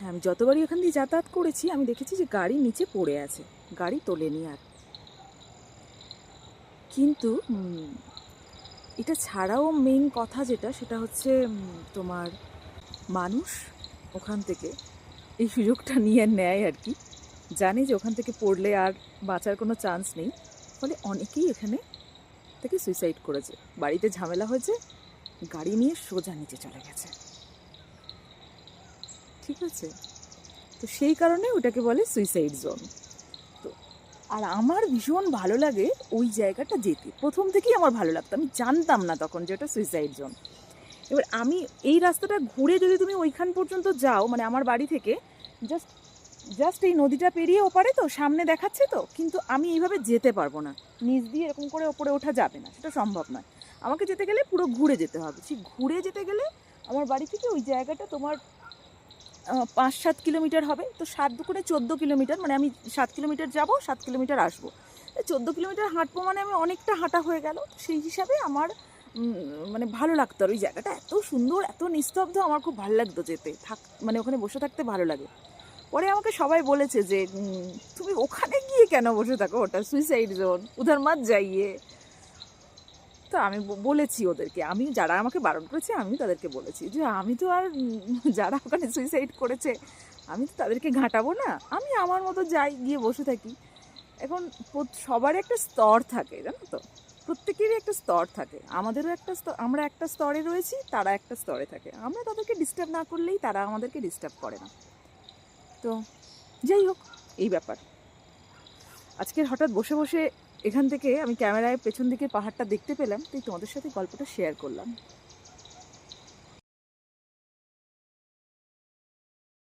হ্যাঁ, আমি যতবারই এখান দিয়ে যাতায়াত করেছি আমি দেখেছি যে গাড়ি নিচে পড়ে আছে, গাড়ি তোলেনি আর। কিন্তু এটা ছাড়াও মেইন কথা যেটা, সেটা হচ্ছে তোমার মানুষ ওখান থেকে এই সুযোগটা নিয়ে নেয় আর কি। জানি যে ওখান থেকে পড়লে আর বাঁচার কোনো চান্স নেই, ফলে অনেকেই এখানে থেকে সুইসাইড করেছে। বাড়িতে ঝামেলা হয়েছে, গাড়ি নিয়ে সোজা নিচে চলে গেছে। ঠিক আছে, তো সেই কারণে ওটাকে বলে সুইসাইড জোন। তো আর আমার ভীষণ ভালো লাগে ওই জায়গাটা যেতে, প্রথম থেকেই আমার ভালো লাগতো। আমি জানতাম না তখন যে ওটা সুইসাইড জোন। এবার আমি এই রাস্তাটা ঘুরে যদি তুমি ওইখান পর্যন্ত যাও, মানে আমার বাড়ি থেকে জাস্ট জাস্ট এই নদীটা পেরিয়ে ওপারে তো সামনে দেখাচ্ছে তো, কিন্তু আমি এইভাবে যেতে পারবো না, নিচ দিয়ে এরকম করে ওপরে ওঠা যাবে না, সেটা সম্ভব নয়। আমাকে যেতে গেলে পুরো ঘুরে যেতে হবে। সেই ঘুরে যেতে গেলে আমার বাড়ি থেকে ওই জায়গাটা তোমার 5-7 কিলোমিটার হবে। তো 7 দুগুণে 14 কিলোমিটার, মানে আমি 7 কিলোমিটার যাবো, 7 কিলোমিটার আসবো, 14 কিলোমিটার হাঁটবো, মানে আমি অনেকটা হাঁটা হয়ে গেল। সেই হিসাবে আমার মানে ভালো লাগতো। আর ওই জায়গাটা এত সুন্দর, এত নিস্তব্ধ, আমার খুব ভালো লাগতো যেতে, মানে ওখানে বসে থাকতে ভালো লাগে। পরে আমাকে সবাই বলেছে যে তুমি ওখানে গিয়ে কেন বসে থাকো, ওটা সুইসাইড জোন, উধার মাত যাইয়ে। তো আমি বলেছি ওদেরকে, আমি যারা আমাকে বারণ করেছে আমি তাদেরকে বলেছি যে আমি তো আর যারা ওখানে সুইসাইড করেছে আমি তো তাদেরকে ঘাঁটাবো না, আমি আমার মতো যাই, গিয়ে বসে থাকি। এখন সবার একটা স্তর থাকে, জানো তো, প্রত্যেকেরই একটা স্তর থাকে। আমাদেরও একটা স্তর, আমরা একটা স্তরে রয়েছি, তারা একটা স্তরে থাকে। আমরা তাদেরকে ডিস্টার্ব না করলেই তারা আমাদেরকে ডিস্টার্ব করে না। তো যাই হোক, এই ব্যাপার। আজকের হঠাৎ বসে বসে এখান থেকে আমি ক্যামেরায় পেছন দিকে পাহাড়টা দেখতে পেলাম, তাই তোমাদের সাথে গল্পটা শেয়ার করলাম।